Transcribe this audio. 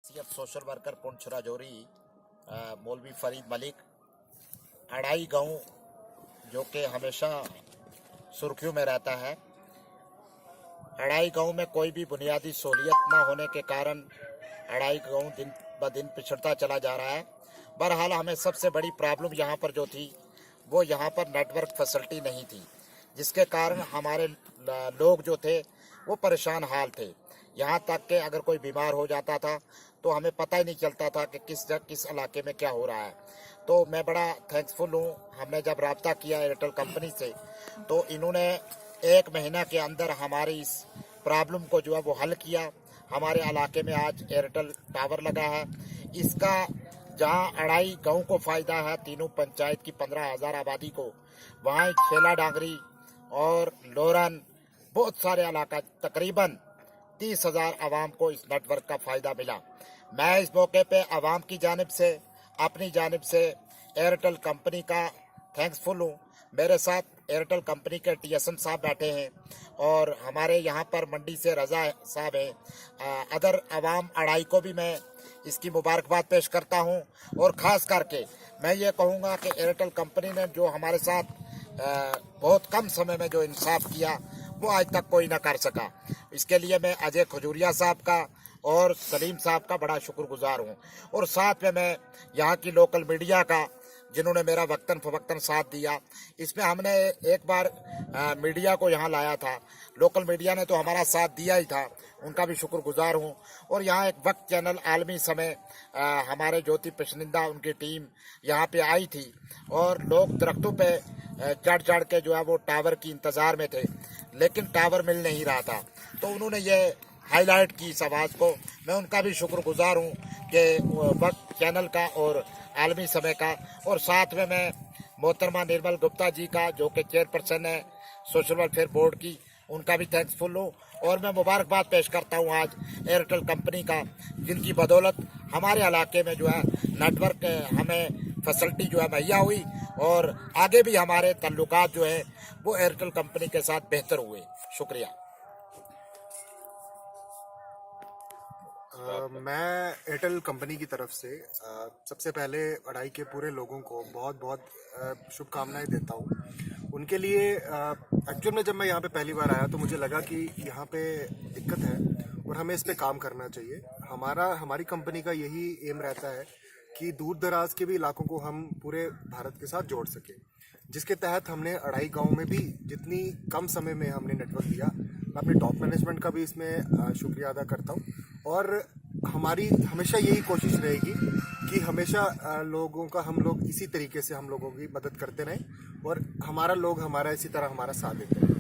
CF social worker Poonch Rajouri मौलवी फरीद मलिक अढ़ाई गांव जो कि हमेशा सुर्खियों में रहता है। अढ़ाई गांव में कोई भी बुनियादी सहूलियत न होने के कारण अढ़ाई गांव दिन ब दिन पिछड़ता चला जा रहा है। बहरहाल हमें सबसे बड़ी प्रॉब्लम यहाँ पर जो थी वो यहाँ पर नेटवर्क फैसिलिटी नहीं थी, जिसके कारण हमारे लोग जो थे वो परेशान हाल थे। यहाँ तक कि अगर कोई बीमार हो जाता था तो हमें पता ही नहीं चलता था कि किस इलाके में क्या हो रहा है। तो मैं बड़ा थैंक्सफुल हूँ। हमने जब रब्ता किया एयरटेल कंपनी से तो इन्होंने 1 महीना के अंदर हमारी इस प्रॉब्लम को जो है वो हल किया। हमारे इलाके में आज एयरटेल टावर लगा है। इसका जहाँ अढ़ाई गाँव को फ़ायदा है, तीनों पंचायत की 15,000 आबादी को, वहाँ खेला डांगरी और लोरन बहुत सारे इलाका तकरीबन 30,000 आवाम को इस नेटवर्क का फ़ायदा मिला। मैं इस मौके पे आवाम की जानिब से, अपनी जानिब से एयरटेल कंपनी का थैंक्सफुल हूँ। मेरे साथ एयरटेल कंपनी के टीएसएम साहब बैठे हैं और हमारे यहाँ पर मंडी से रज़ा साहब हैं। अदर आवाम अढ़ाई को भी मैं इसकी मुबारकबाद पेश करता हूँ और ख़ास करके मैं ये कहूँगा कि एयरटेल कंपनी ने जो हमारे साथ बहुत कम समय में जो इंसाफ किया वो आज तक कोई ना कर सका। इसके लिए मैं अजय खजूरिया साहब का और सलीम साहब का बड़ा शुक्रगुजार हूँ। और साथ में मैं यहाँ की लोकल मीडिया का, जिन्होंने मेरा वक्तन फवक्तन साथ दिया। इसमें हमने एक बार मीडिया को यहाँ लाया था, लोकल मीडिया ने तो हमारा साथ दिया ही था, उनका भी शुक्रगुजार हूँ। और यहाँ एक वक्त चैनल आलमी समय हमारे ज्योति पशनिंदा उनकी टीम यहाँ पे आई थी और लोग दरख्तों पे चढ़ के जो है वो टावर की इंतज़ार में थे, लेकिन टावर मिल नहीं रहा था। तो उन्होंने ये हाईलाइट की इस आवाज़ को। मैं उनका भी शुक्रगुजार हूँ कि वक्त चैनल का और आलमी समय का। और साथ में मैं मोहतरमा निर्मल गुप्ता जी का, जो कि चेयरपर्सन है सोशल वेलफेयर बोर्ड की, उनका भी थैंक्सफुल हूँ। और मैं मुबारकबाद पेश करता हूँ आज एयरटेल कंपनी का, जिनकी बदौलत हमारे इलाके में जो है नेटवर्क हमें फैसिलिटी जो है मुहैया हुई और आगे भी हमारे ताल्लुकात जो है वो एयरटेल कंपनी के साथ बेहतर हुए। शुक्रिया। मैं एयरटेल कंपनी की तरफ से सबसे पहले अढ़ाई के पूरे लोगों को बहुत बहुत शुभकामनाएं देता हूं। उनके लिए एक्चुअल में जब मैं यहाँ पे पहली बार आया तो मुझे लगा कि यहाँ पे दिक्कत है और हमें इस पे काम करना चाहिए। हमारी कंपनी का यही एम रहता है कि दूर दराज के भी इलाकों को हम पूरे भारत के साथ जोड़ सकें, जिसके तहत हमने अढ़ाई गाँव में भी जितनी कम समय में हमने नेटवर्क दिया। मैं अपने टॉप मैनेजमेंट का भी इसमें शुक्रिया अदा करता हूँ। और हमारी हमेशा यही कोशिश रहेगी कि हमेशा हम लोग इसी तरीके से हम लोगों की मदद करते रहें और हमारा इसी तरह हमारा साथ देते रहें।